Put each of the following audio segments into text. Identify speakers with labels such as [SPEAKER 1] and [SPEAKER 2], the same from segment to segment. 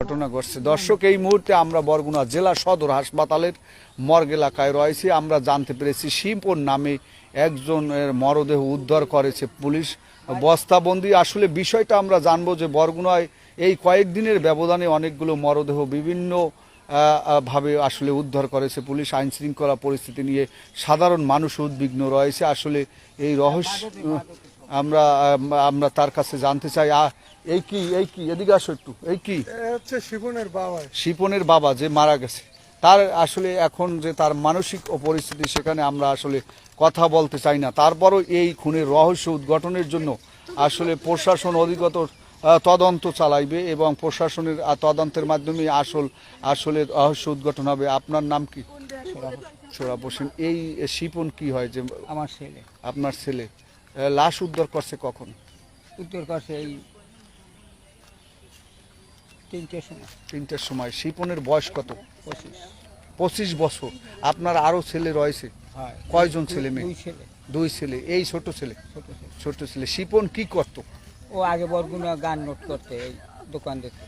[SPEAKER 1] ঘটনা ঘটছে। দর্শক, এই মুহূর্তে আমরা বরগুনা জেলা সদর হাসপাতালের মর্গ এলাকায় রয়েছি। আমরা জানতে পেরেছি শিপন নামে একজনের মরদেহ উদ্ধার করেছে পুলিশ বস্তাবন্দি। আসলে বিষয়টা আমরা জানবো যে বরগুনায় এই কয়েকদিনের ব্যবধানে অনেকগুলো মরদেহ বিভিন্ন ভাবে আসলে উদ্ধার করেছে পুলিশ। আইন শৃঙ্খলা পরিস্থিতি নিয়ে সাধারণ মানুষ উদ্বিগ্ন রয়েছে। আসলে এই রহস্য আমরা আমরা তার কাছে জানতে চাই। এই কি এদিকে আসো একটু। এই কি
[SPEAKER 2] হচ্ছে
[SPEAKER 1] শিপনের বাবা যে মারা গেছে, তার আসলে এখন যে তার মানসিক পরিস্থিতি সেখানে আমরা আসলে কথা বলতে চাই না। তারপরও এই খুনের রহস্য উদ্ঘাটনের জন্য আসলে প্রশাসন অধিকতর তদন্ত চালাইবে এবং প্রশাসনের তদন্তের মাধ্যমে আসলে রহস্য উদ্ঘাটন হবে। আপনার নাম কি? সোহরাব হোসেন। এই শিপন কি হয়? যে
[SPEAKER 3] আমার ছেলে।
[SPEAKER 1] আপনার ছেলে। লাশ উদ্ধার করছে কখন?
[SPEAKER 3] উত্তর করছে এই 3টের সময়।
[SPEAKER 1] 3টের সময়। শিপনের বয়স কত?
[SPEAKER 3] 25
[SPEAKER 1] বছর। আপনার আরো ছেলে রয়েছে?
[SPEAKER 3] হয়।
[SPEAKER 1] কয়জন ছেলে মেয়ে?
[SPEAKER 3] 2 ছেলে।
[SPEAKER 1] 2 ছেলে। এই ছোট ছেলে?
[SPEAKER 3] ছোট
[SPEAKER 1] ছেলে। শিপন কি করতো?
[SPEAKER 3] ও আগে বরগুনা গান নোট করতে এই দোকান দিতে।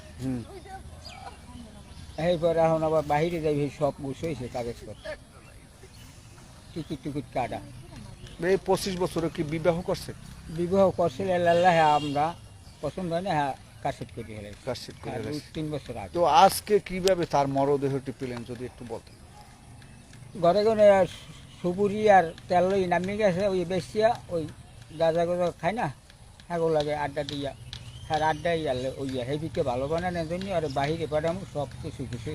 [SPEAKER 3] এরপর এখন আবার বাইরে যাই সব বসেছে কাগজপত্র, টিকিট কাটা।
[SPEAKER 1] এই 25 বছরে কি বিবাহ করছে?
[SPEAKER 3] বিবাহ করছিল আল্লাহ, আমরা পছন্দ হয় না, হ্যাঁ কাশেট করে হেলে। 3 বছর আগে।
[SPEAKER 1] তো আজকে কিভাবে তার মরদেহটি পেলেন যদি একটু বলতেন।
[SPEAKER 3] ঘরে ঘরে সুপুরি আর তেল নামিয়ে গেছে, ওই বেশিয়া ওই গাঁজা গাজা খায় না, হ্যাঁ লাগে আড্ডা দিয়া, হ্যাঁ আড্ডাই আনলে ওই হেবিকে ভালো বানানোর জন্য আর বাহিরে পাঠামো সব কিছু কিছু।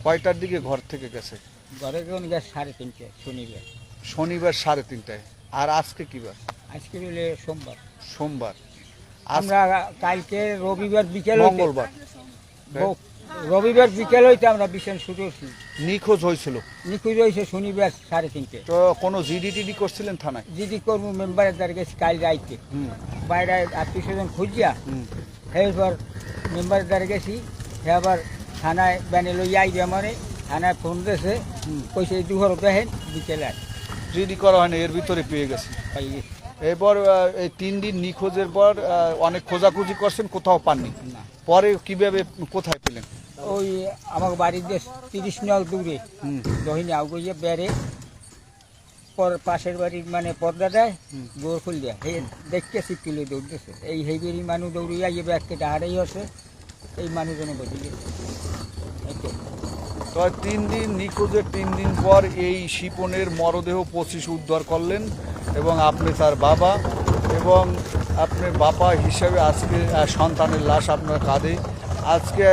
[SPEAKER 1] কয়টার দিকে ঘর থেকে গেছে?
[SPEAKER 3] ঘরে কোন গেছে 3:30 শনিবার।
[SPEAKER 1] শনিবার 3:30টায়। আর আজকে কি বার?
[SPEAKER 3] আজকে হলে সোমবার।
[SPEAKER 1] আমরা
[SPEAKER 3] কালকে রবিবার বিকেল,
[SPEAKER 1] মঙ্গলবার,
[SPEAKER 3] রবিবার বিকেল হইতে আমরা বিছান শুরু করছি।
[SPEAKER 1] নিখোঁজ হয়েছিল?
[SPEAKER 3] নিখোঁজ হয়েছে শনিবার 3:30।
[SPEAKER 1] তো কোনো জিডি করছিলেন থানায়?
[SPEAKER 3] জিডি করবো মেম্বারের দ্বারা গেছি কাল রাইতে, বাইরে আত্মীয়-স্বজন খুঁজিয়া। এরপর মেম্বারের দ্বারা গেছি, আবার থানায় ব্যানে লইয়া আইবে আমারে, থানায় ফোন দিয়েছে, কইছে এই দুপুর দেখেন বিকেলে আস।
[SPEAKER 1] জিডি করা হয়নি, এর ভিতরে পেয়ে গেছে। এরপর এই 3 দিন নিখোঁজের পর অনেক খোঁজাখুঁজি করছেন, কোথাও পাননি। পরে কিভাবে কোথায় পেলেন?
[SPEAKER 3] ওই আমার বাড়ির যে 30 নল দূরে দহিনী আগুয়ে বেড়ে পর পাশের বাড়ির মানে পর্দা দেয়, গোর ফুল দেয়, হে দেখতে শিখলে দৌড়তেছে। এই হেবেরি মানুষ দৌড়িয়া এই ব্যাগকে হারাই হচ্ছে, এই মানুষজনে বসে গেছে।
[SPEAKER 1] তো 3 দিন নিখোঁজের 3 দিন পর এই শিপনের মরদেহ 25 উদ্ধার করলেন এবং আপনি তার বাবা এবং আপনার বাবা হিসাবে আজকে সন্তানের লাশ আপনার কাঁধে। আজকে